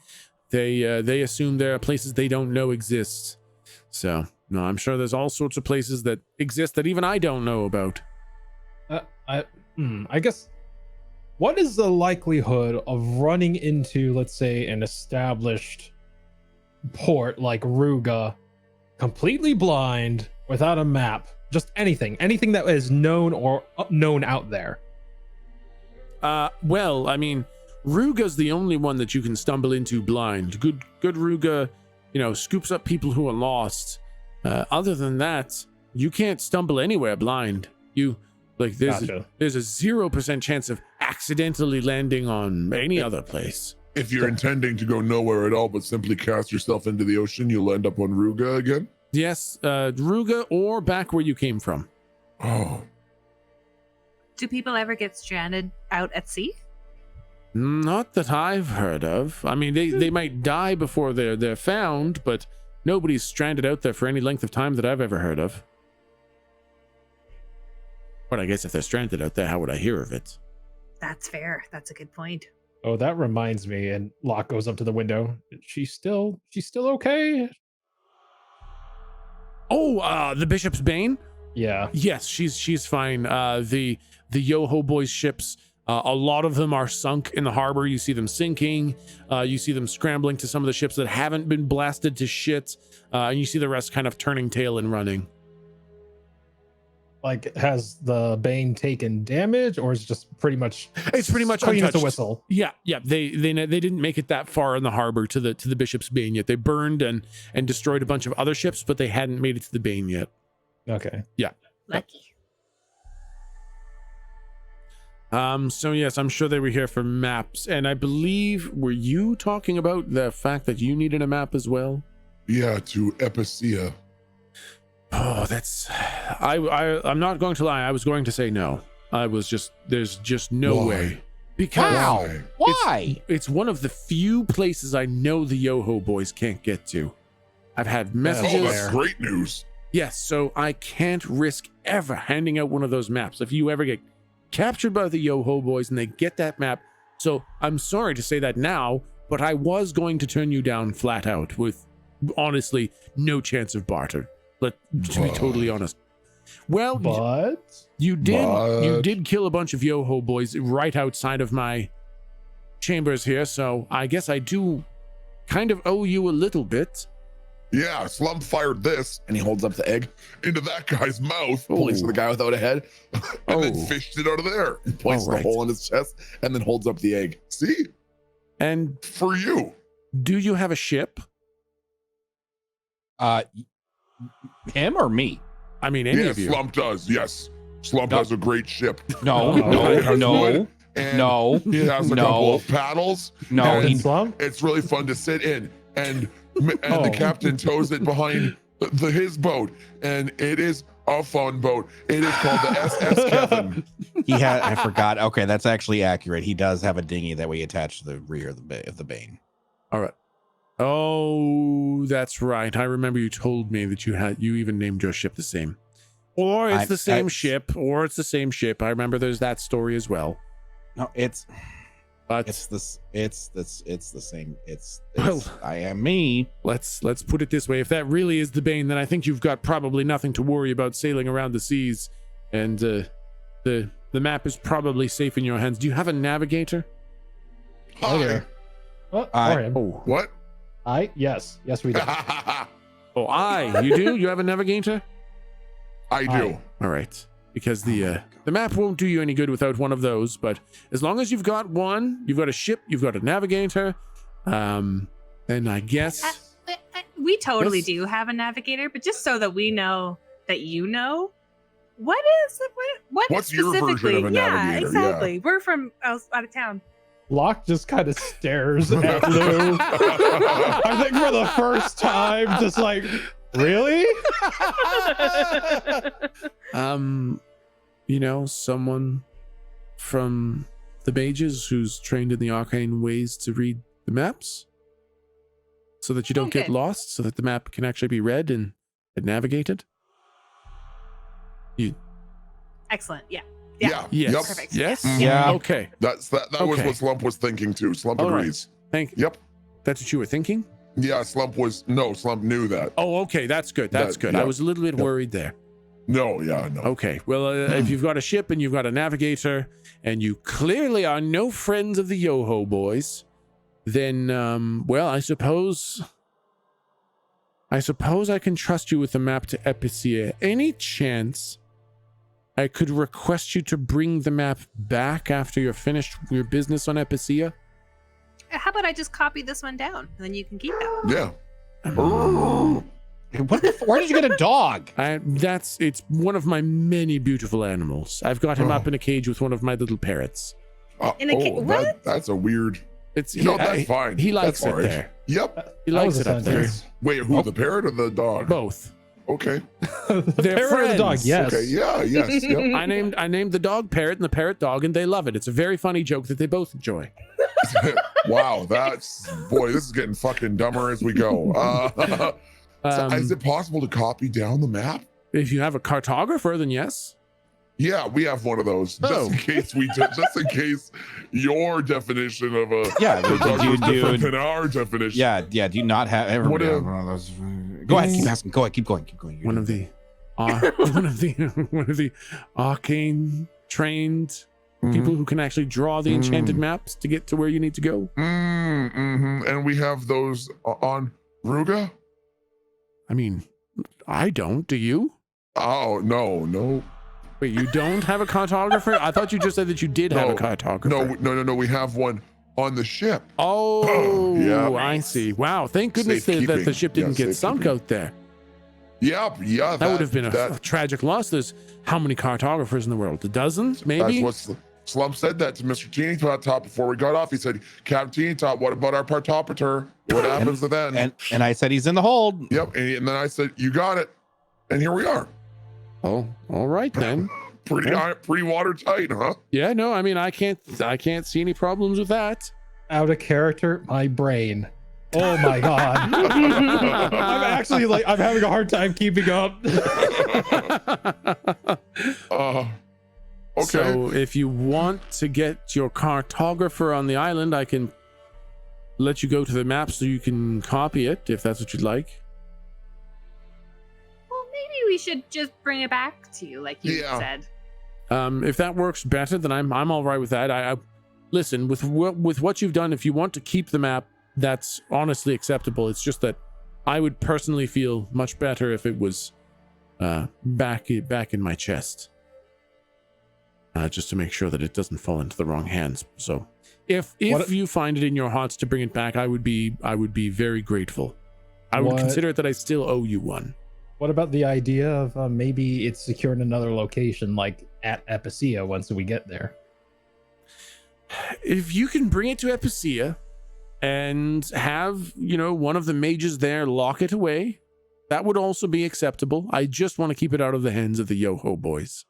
they assume there are places they don't know exist. So, no, I'm sure there's all sorts of places that exist that even I don't know about. I guess, what is the likelihood of running into, let's say, an established port like Ruga, completely blind, without a map, just anything that is known or known out there? Well, I mean, Ruga's the only one that you can stumble into blind. Good Ruga, scoops up people who are lost. Other than that, you can't stumble anywhere blind. There's a 0% chance of accidentally landing on any other place. If you're intending to go nowhere at all, but simply cast yourself into the ocean, you'll end up on Ruga again? Yes, Ruga or back where you came from. Oh. Do people ever get stranded out at sea? Not that I've heard of. I mean, they might die before they're found, but nobody's stranded out there for any length of time that I've ever heard of. But I guess if they're stranded out there, how would I hear of it? That's fair. That's a good point. Oh, that reminds me. And Locke goes up to the window. She's still okay? Oh, the Bishop's Bane? Yeah. Yes, she's fine. The Yoho boys' ships, a lot of them are sunk in the harbor. You see them sinking. You see them scrambling to some of the ships that haven't been blasted to shit. And you see the rest kind of turning tail and running. Like, has the Bane taken damage, or is it just pretty much? It's pretty much clean as untouched. a whistle. Yeah. They didn't make it that far in the harbor to the Bishop's Bane yet. They burned and destroyed a bunch of other ships, but they hadn't made it to the Bane yet. Okay. Yeah. Lucky. So yes, I'm sure they were here for maps, and I believe, were you talking about the fact that you needed a map as well? Yeah, to Epicea. Oh, I'm not going to lie. I was going to say no. There's just no Why? way. Because Wow. Why? It's one of the few places I know the Yoho boys can't get to. I've had messages. Oh, that's great news. Yes, so I can't risk ever handing out one of those maps. If you ever get captured by the Yoho boys and they get that map. So I'm sorry to say that now, but I was going to turn you down flat out with honestly no chance of barter. To be totally honest. Well, but you did kill a bunch of Yoho boys right outside of my chambers here, so I guess I do kind of owe you a little bit. Yeah, Slump fired this, And he holds up the egg, into that guy's mouth, points to the guy without a head, and then fished it out of there. and points to the hole in his chest, and then holds up the egg. See? And For you. do you have a ship? Him or me? I mean, any Yes, of you. Slump does. Yes. Slump No. has a great ship. No, Oh, no. And No. He has a couple of paddles. No, and he- Slump? it's really fun to sit in. And the captain tows it behind his boat. And it is a fun boat. It is called the SS Kevin. I forgot. Okay, that's actually accurate. He does have a dinghy that we attach to the rear of the Bane. All right. Oh, that's right. I remember you told me that you even named your ship the same. Or it's the same ship, or it's the same ship. I remember there's that story as well. No, But it's the same. Well- I am me. let's put it this way. If that really is the Bane, then I think you've got probably nothing to worry about sailing around the seas. And the map is probably safe in your hands. Do you have a navigator? Oh, Hi. yeah. Oh, I- or him. Oh. What? Yes, we do. Oh, you do? You have a navigator? I do. All right. Because the map won't do you any good without one of those, but as long as you've got one, you've got a ship, you've got a navigator, then I guess We totally Yes. do have a navigator, but just so that we know that you know, what What's your version of specifically? a Yeah, navigator? exactly. We're from out of town. Locke just kind of stares at Lou. I think for the first time, just like, really? someone from the mages who's trained in the arcane ways to read the maps. so that you don't get lost, so that the map can actually be read and navigated. Excellent. Yeah. Yeah. Yes. Yep. Perfect. Yes. Yeah. Okay. That was Okay. what Slump was thinking too. Slump All right. agrees. Thank you. Yep. That's what you were thinking? Yeah, Slump knew that. Oh, okay. That's good. That's good. Yeah. I was a little bit worried there. No, yeah, no. Okay. Well, if you've got a ship and you've got a navigator and you clearly are no friends of the Yoho boys, then, well, I suppose I can trust you with the map to Epicea. Any chance I could request you to bring the map back after you're finished your business on Epicea? How about I just copy this one down and then you can keep that one? Yeah. Where did you get a dog? It's one of my many beautiful animals. I've got him up in a cage with one of my little parrots. What? That's a weird. It's That's fine. He likes That's it all right. there. Yep. He That likes was it a up there. sentence. Wait, who? The parrot or the dog? Both. Okay. They're Parrot or the dog? friends. Yes. Okay. Yeah. Yes. Yep. I named the dog parrot and the parrot dog, and they love it. It's a very funny joke that they both enjoy. Wow. This is getting fucking dumber as we go. So is it possible to copy down the map? If you have a cartographer, then yes. Yeah, we have one of those. Just in case your definition of a cartographer is different than our definition. Yeah. Do you not have everybody have one of those? Go ahead, keep asking. Go ahead, keep going. One of the arcane trained people who can actually draw the enchanted maps to get to where you need to go. And we have those on Ruga? I mean, I don't. Do you? Oh, no. Wait, you don't have a cartographer? I thought you just said that you did have a cartographer. No. We have one on the ship. Oh, Yeah. I see. Wow. Thank goodness that the ship didn't get sunk out there. Yeah. That would have been a tragic loss. There's how many cartographers in the world? A dozen, maybe? That's what Slump said that to Mr. Teeny Top before we got off. He said, Captain Teeny Top, what about our partoperator? What happens to then? And I said he's in the hold. Yep. And then I said, you got it. And here we are. Oh, all right then. Pretty watertight, huh? Yeah, no, I mean, I can't see any problems with that. Out of character, my brain. Oh my god. I'm having a hard time keeping up. Okay. So if you want to get your cartographer on the island, I can let you go to the map so you can copy it, if that's what you'd like. Well, maybe we should just bring it back to you, like you said. If that works better, then I'm all right with that. I listen, with what you've done, if you want to keep the map, that's honestly acceptable. It's just that I would personally feel much better if it was back in my chest. Just to make sure that it doesn't fall into the wrong hands. So if you find it in your hearts to bring it back, I would be very grateful. I would consider it that I still owe you one. What about the idea of maybe it's secured in another location, like at Epicea once we get there? If you can bring it to Epicea and have, one of the mages there lock it away, that would also be acceptable. I just want to keep it out of the hands of the Yoho boys.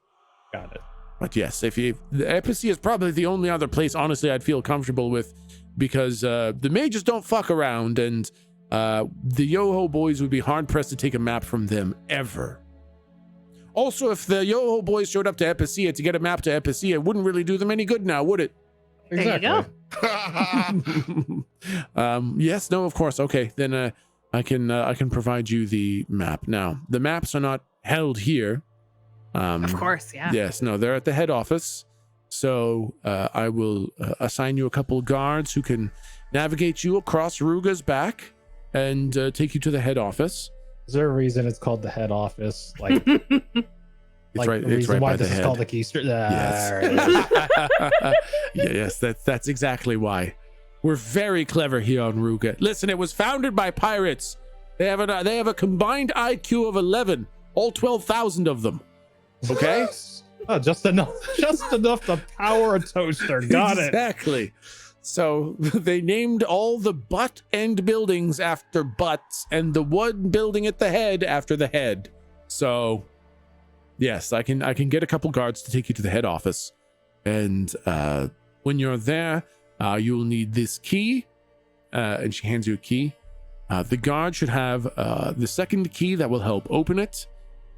Got it. But yes, the Epicea is probably the only other place, honestly, I'd feel comfortable with, because the mages don't fuck around, and the Yoho boys would be hard-pressed to take a map from them, ever. Also, if the Yoho boys showed up to Epicea to get a map to Epicea, it wouldn't really do them any good now, would it? Exactly. There you go. Yes, no, of course. Okay, then I can provide you the map. Now, the maps are not held here. Of course, yeah. Yes, no, they're at the head office. So I will assign you a couple guards who can navigate you across Ruga's back and take you to the head office. Is there a reason it's called the head office? Like, It's right. It's right by the head. It's called the keister. Yes, that's exactly why. We're very clever here on Ruga. Listen, it was founded by pirates. They have a combined IQ of 11, all 12,000 of them. Okay. Oh, just enough to power a toaster. Got it. Exactly. So they named all the butt end buildings after butts, and the one building at the head after the head. So yes, I can get a couple guards to take you to the head office, and when you're there, you'll need this key, and she hands you a key. The guard should have the second key that will help open it.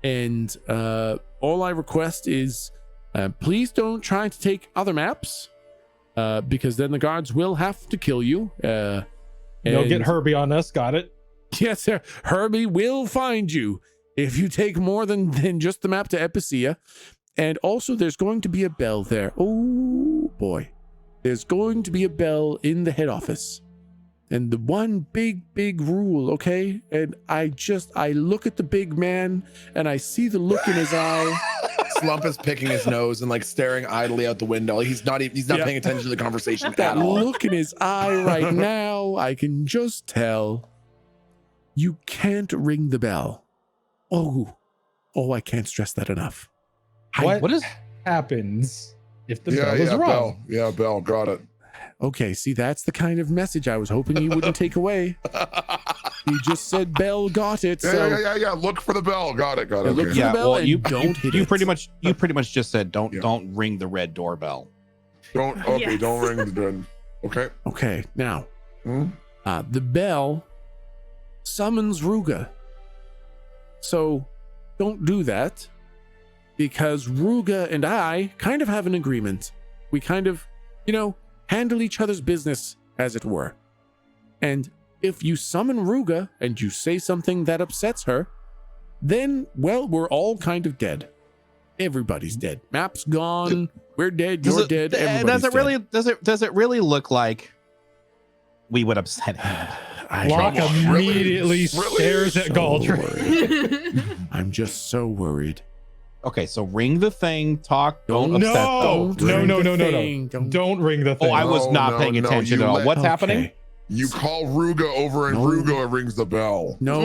And all I request is please don't try to take other maps because then the guards will have to kill you. Get Herbie on us. Got it. Yes, sir. Herbie will find you if you take more than just the map to Epicea. And also, there's going to be a bell there. Oh, boy. There's going to be a bell in the head office. And the one big rule, okay? And I look at the big man and I see the look in his eye. Slump is picking his nose and like staring idly out the window. He's not paying attention to the conversation That at all. look in his eye right now, I can just tell. You can't ring the bell. Oh, I can't stress that enough. What happens if the bell is wrong? Bell. Bell. Got it. Okay, see, that's the kind of message I was hoping you wouldn't take away. You just said Bell got it. Yeah. Look for the bell. Got it. Okay. Look for the bell and don't hit it. You pretty much just said don't ring the red doorbell. Don't ring the bell. Okay. Okay, now the bell summons Ruga. So don't do that because Ruga and I kind of have an agreement. We kind of, handle each other's business, as it were. And if you summon Ruga and you say something that upsets her, then, well, we're all kind of dead. Everybody's dead. Map's gone. We're dead. You're dead. Everybody's dead. Does it really look like we would upset him? Locke immediately stares at Galdric. I'm just so worried. Okay, so ring the thing, talk, don't upset them. No. Don't ring the thing. Oh, I was not paying attention at all. What's happening? You call Ruga over and Ruga rings the bell. No.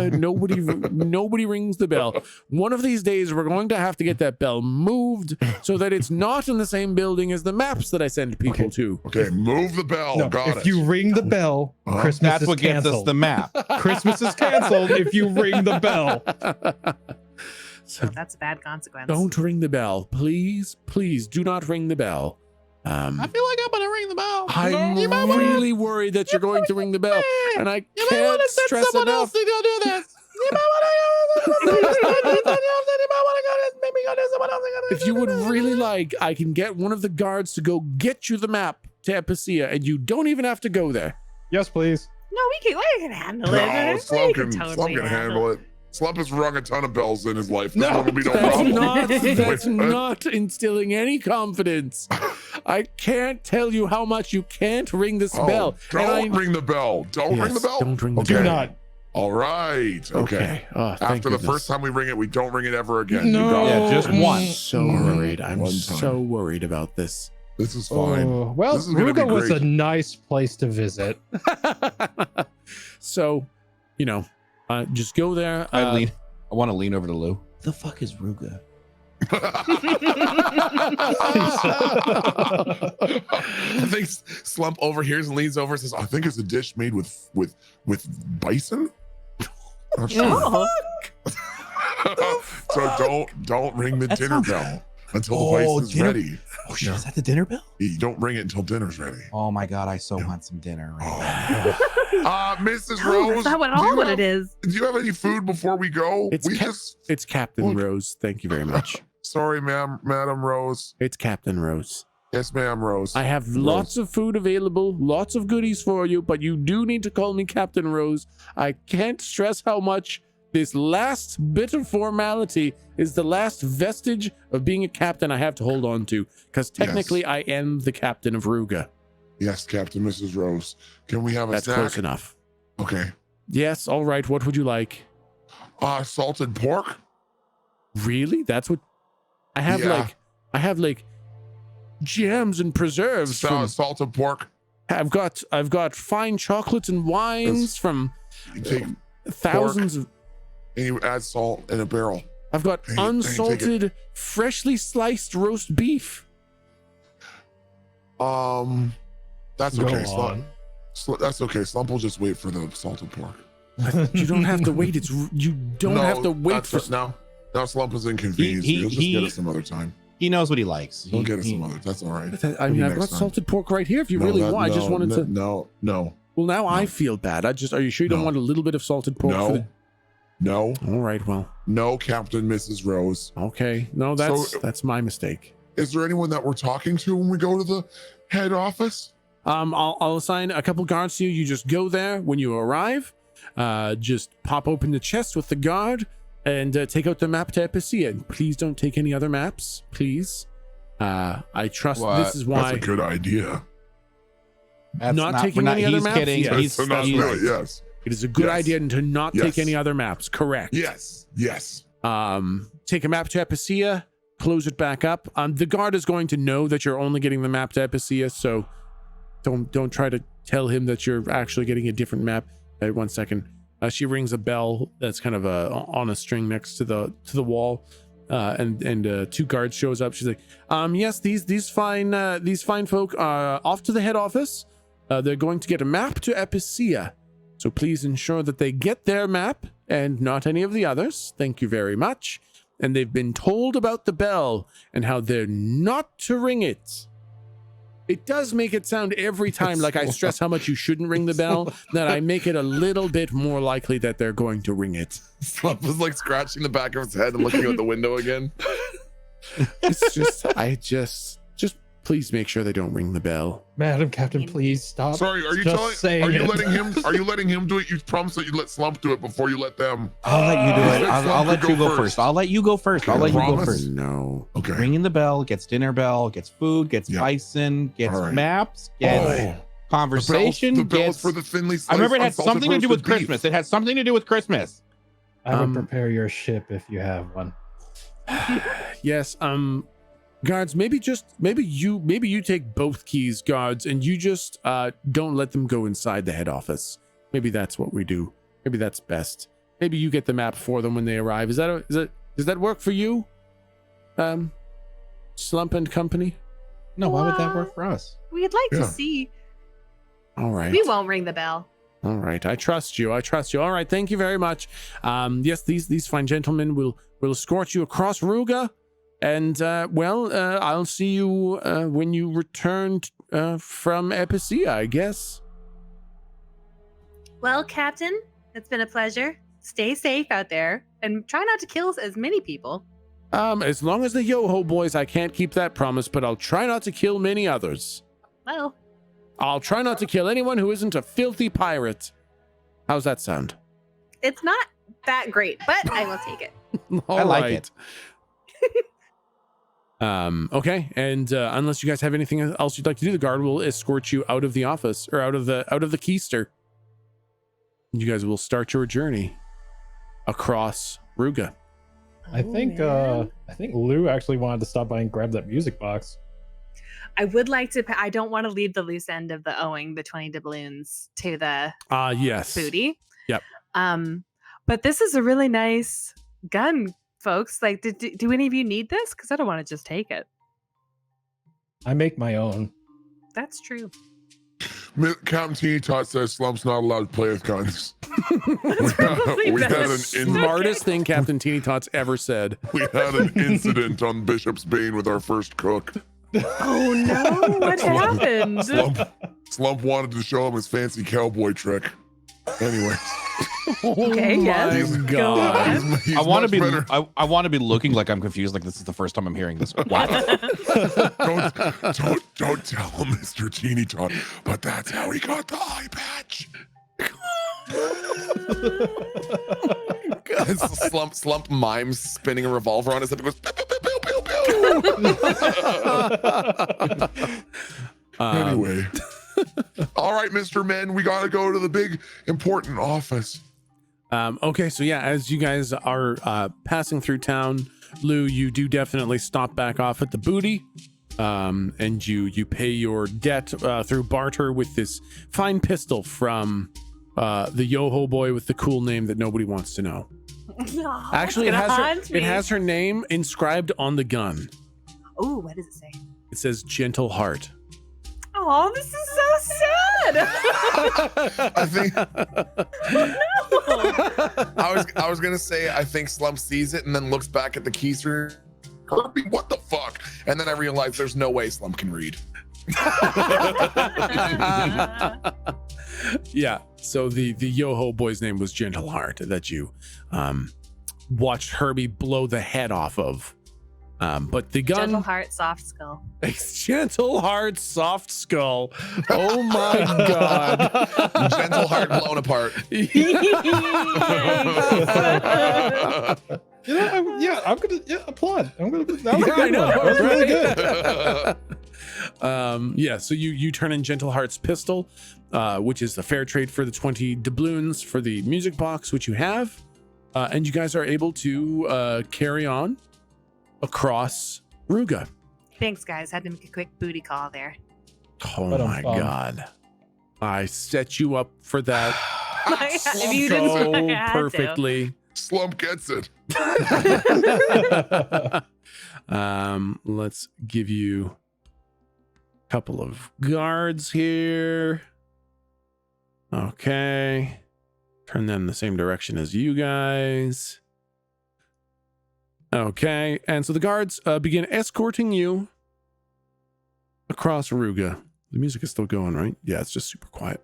Nobody rings the bell. One of these days, we're going to have to get that bell moved so that it's not in the same building as the maps that I send people to. Okay, move the bell. If you ring the bell, Christmas is what canceled. gets us the map. Christmas is canceled if you ring the bell. So that's a bad consequence. Don't ring the bell. Please do not ring the bell. I feel like I'm gonna ring the bell. I'm really worried that you're going to ring the bell, and I can't stress enough. To go do this. If you would really like, I can get one of the guards to go get you the map to Epicea, and you don't even have to go there. Yes, please. No, we can handle it. No, Slump can handle it. Slump has rung a ton of bells in his life. This one will be no problem. That's not instilling any confidence. I can't tell you how much you can't ring this bell. Don't ring the bell. Don't ring the bell. Don't ring the bell. Do not. All right. Okay. Oh, after the first time we ring it, we don't ring it ever again. No. Just one. So worried. I'm so worried about this. This is fine. Well, Ruga was a nice place to visit. So, just go there. I want to lean over to Lou. The fuck is Ruga? I think Slump overhears and leans over and says, I think it's a dish made with bison. Not sure. So don't ring the dinner bell until the bison's ready. Oh shit, is that the dinner bell? You don't ring it until dinner's ready. Oh my god, I so want some dinner right now. Mrs. Rose, that's not what it is. Do you have any food before we go? It's Captain Rose. Thank you very much. Sorry, Madam Rose. It's Captain Rose. Yes, ma'am, Rose. I have lots of food available, lots of goodies for you, but you do need to call me Captain Rose. I can't stress how much this last bit of formality is the last vestige of being a captain I have to hold on to, because technically I am the captain of Ruga. Yes, Captain Mrs. Rose. Can we have a snack? That's close enough. Okay. Yes, all right. What would you like? Salted pork. Really? That's what I have. I have jams and preserves. Salted pork. I've got fine chocolates and wines from thousands of. And you add salt in a barrel. I've got unsalted, freshly sliced roast beef. That's okay. That's okay. Slump will just wait for the salted pork. You don't have to wait. You don't have to wait for now. Now Slump is inconvenienced. He'll just get us some other time. He knows what he likes. He'll get us some other. That's all right. I mean, I've got salted pork right here if you really want. I just wanted to. No. Well, now I feel bad. Are you sure you don't want a little bit of salted pork? No. All right, well. No, Captain Mrs. Rose. Okay. No, that's my mistake. Is there anyone that we're talking to when we go to the head office? I'll assign a couple guards to you. You just go there when you arrive. Just pop open the chest with the guard and take out the map to Epicia. And please don't take any other maps, please. I trust this is why. That's a good idea. Not taking any other maps. Kidding. Yes. Yes. It is a good idea to not take any other maps. Correct. Yes. Take a map to Epicia, close it back up. The guard is going to know that you're only getting the map to Epicia, so don't try to tell him that you're actually getting a different map. 1 second. She rings a bell that's kind of on a string next to the wall, and 2 guards shows up. She's like, yes, these fine folk are off to the head office. They're going to get a map to Epicia. So please ensure that they get their map and not any of the others. Thank you very much. And they've been told about the bell and how they're not to ring it. It does make it sound every time like I stress how much you shouldn't ring the bell, that I make it a little bit more likely that they're going to ring it. Slump was like scratching the back of his head and looking out the window again. It's just please make sure they don't ring the bell. Madam Captain, please stop. Sorry, are you letting him do it? You promised that you'd let Slump do it before you let them. I'll let you do it. I'll let you go first. I'll let you go first. I'll let you go first. No. Okay. Ringing the bell, gets dinner bell, gets food, gets bison, gets maps, gets conversation. The bells for the thinly sliced. I remember it had something to do with roasted beef. Christmas. It had something to do with Christmas. I would prepare your ship if you have one. Yes. Guards, maybe you take both keys, guards, and you just don't let them go inside the head office. Maybe that's what we do. Maybe that's best. Maybe you get the map for them when they arrive. Does that work for you? Slump and company? No, why would that work for us? We'd like to see. All right. We won't ring the bell. All right. I trust you. All right. Thank you very much. Yes, these fine gentlemen will escort you across Ruga. And, I'll see you when you return from Epicia, I guess. Well, Captain, it's been a pleasure. Stay safe out there and try not to kill as many people. As long as the Yo-Ho boys, I can't keep that promise, but I'll try not to kill many others. Well, I'll try not to kill anyone who isn't a filthy pirate. How's that sound? it's not that great, but I will take it. I like it. Okay, and unless you guys have anything else you'd like to do, the guard will escort you out of the office or out of the keister. You guys will start your journey across Ruga. I think Lou actually wanted to stop by and grab that music box. I would like to. I don't want to leave the loose end of the owing the 20 doubloons to the yes booty. Yep. But this is a really nice gun, folks. Like, do any of you need this? Because I don't want to just take it. I make my own. That's true. Captain Teeny Tot says Slump's not allowed to play with guns. we had an smartest thing Captain Teeny Tots ever said. We had an incident on Bishop's Bane with our first cook. Oh no! What happened? Slump wanted to show him his fancy cowboy trick. Anyway. Okay. Yes. Go on. He's I want to be. better. I want to be looking like I'm confused. Like this is the first time I'm hearing this. Wow. Don't tell him, Mr. Teeny Tot, but that's how he got the eye patch. Slump mimes spinning a revolver on his hip and goes pew, pew, pew, pew, pew. Anyway. All right, Mr. Men, we gotta go to the big important office. Okay, so yeah, as you guys are passing through town, Lou, you do definitely stop back off at the booty, and you pay your debt through barter with this fine pistol from the Yo-Ho boy with the cool name that nobody wants to know. Oh, actually, it has her name inscribed on the gun. Oh, what does it say? It says Gentle Heart. Oh, this is so sad. I think No. I was gonna say I think Slump sees it and then looks back at the keister. Kirby, what the fuck? And then I realized there's no way Slump can read. Yeah. So the Yoho boy's name was Gentleheart that you watched Herbie blow the head off of. But the gun, Gentleheart, soft skull. Gentleheart, soft skull. Oh my god! Gentleheart blown apart. I'm gonna applaud. That was a Yeah, I good know. one. That was really good. Yeah, so you turn in Gentleheart's pistol, which is the fair trade for the 20 doubloons for the music box, which you have, and you guys are able to carry on across Ruga. Thanks, guys. Had to make a quick booty call there. Oh But my god, I set you up for that If you didn't, so I had to. perfectly. Slump gets it. Let's give you a couple of guards here. Okay. Turn them the same direction as you guys. Okay. And so the guards begin escorting you across Ruga. The music is still going, right? Yeah, it's just super quiet.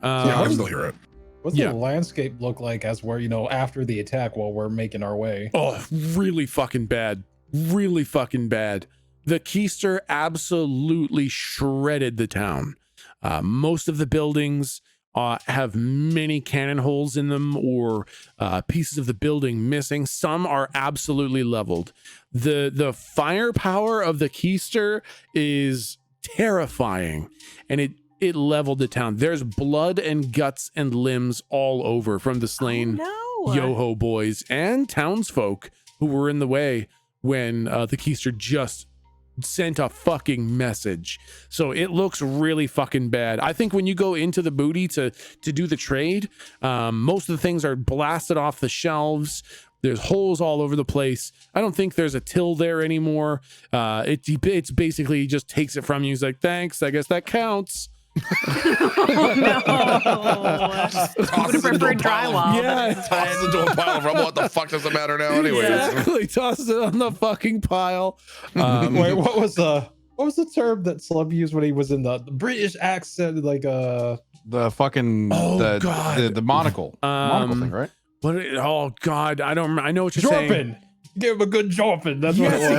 Yeah, I still hear it. What's Yeah. the landscape look like as we're, after the attack while we're making our way? Oh, really fucking bad. Really fucking bad. The Keister absolutely shredded the town. Most of the buildings have many cannon holes in them or pieces of the building missing. Some are absolutely leveled. The firepower of the Keister is terrifying, and it leveled the town. There's blood and guts and limbs all over from the slain Yoho boys and townsfolk who were in the way when the Keister just sent a fucking message. So it looks really fucking bad. I think when you go into the booty to do the trade, most of the things are blasted off the shelves. There's holes all over the place. I don't think there's a till there anymore. It's basically he just takes it from you. He's like, thanks, I guess that counts. Oh, no. I would have preferred drywall. Yeah. Toss it into a pile of rubble. What the fuck does it matter now, anyways? Exactly. Tosses it on the fucking pile. Wait, what was the term that Slump used when he was in the British accent? Like The fucking Oh, God. the monocle monocle thing, right? Oh God, I know what you're saying. Jorpin. Give him a good jorpin. That's what it was.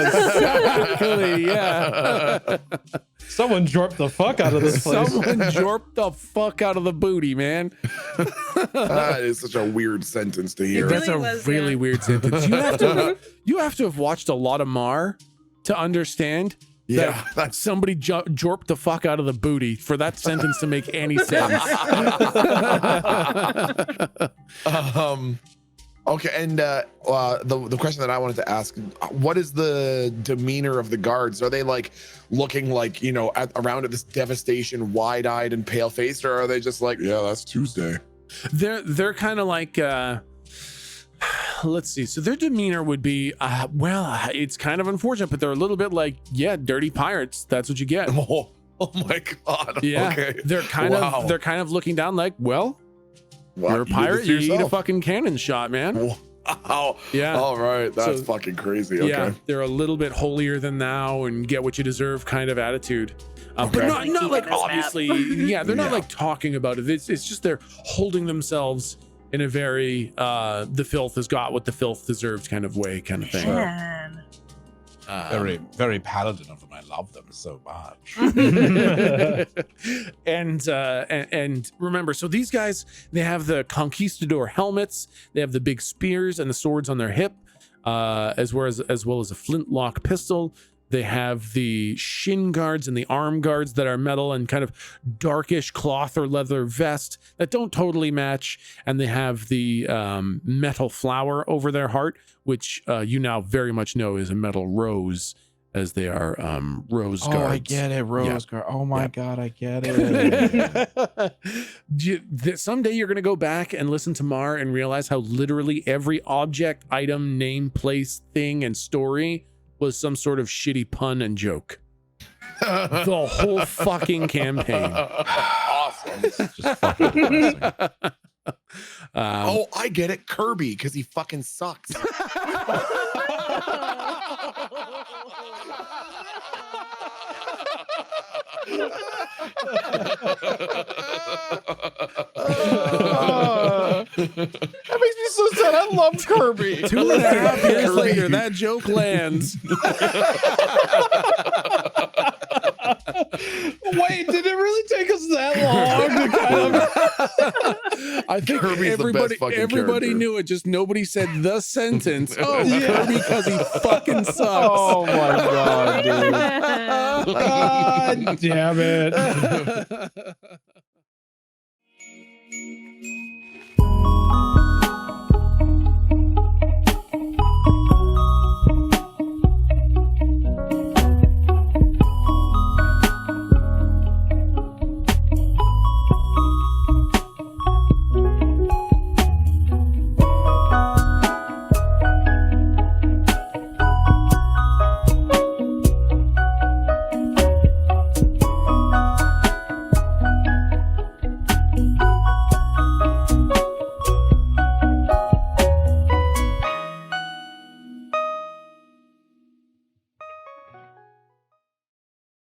Exactly, yeah. Someone jorped the fuck out of this place. Someone jorped the fuck out of the booty, man. That is such a weird sentence to hear. That's really a was, really yeah. weird sentence. You have to have watched a lot of Mar to understand Yeah, that somebody jorped the fuck out of the booty for that sentence to make any sense. Okay, and the question that I wanted to ask: what is the demeanor of the guards? Are they like looking like around at this devastation, wide-eyed and pale-faced, or are they just like, Yeah, that's Tuesday. They're kind of like let's see. So their demeanor would be it's kind of unfortunate, but they're a little bit like, yeah, dirty pirates. That's what you get. oh my god? Yeah, Okay. they're kind of looking down like, well, Well, you're a you did pirate. this You eat a yourself. fucking cannon shot, man. Wow. Yeah. All right. That's So- fucking crazy. Okay. Yeah, they're a little bit holier than thou and get what you deserve kind of attitude. But Okay. not Keeping like this map. obviously, yeah, they're not Yeah. like talking about it. It's just they're holding themselves in a very the filth has got what the filth deserves kind of way, kind of thing. Man. Very, very paladin of them. I love them so much. and remember, so these guys, they have the conquistador helmets, they have the big spears and the swords on their hip, as well as a flintlock pistol. They have the shin guards and the arm guards that are metal and kind of darkish cloth or leather vest that don't totally match. And they have the metal flower over their heart, which you now very much know is a metal rose, as they are rose guards. Oh, I get it, rose guard. Oh my Yeah. god, I get it. Someday you're going to go back and listen to Mar and realize how literally every object, item, name, place, thing, and story was some sort of shitty pun and joke. The whole fucking campaign. Awesome. Just fucking depressing. Oh, I get it. Kirby, because he fucking sucks. That makes me so sad. I love Kirby. 2.5 years later, that joke lands. Wait, did it really take us that long to kind of... I think Kirby's the best fucking everybody character. knew it. Just nobody said the sentence. Oh, Kirby, because he fucking sucks. Oh my god, dude. God damn it.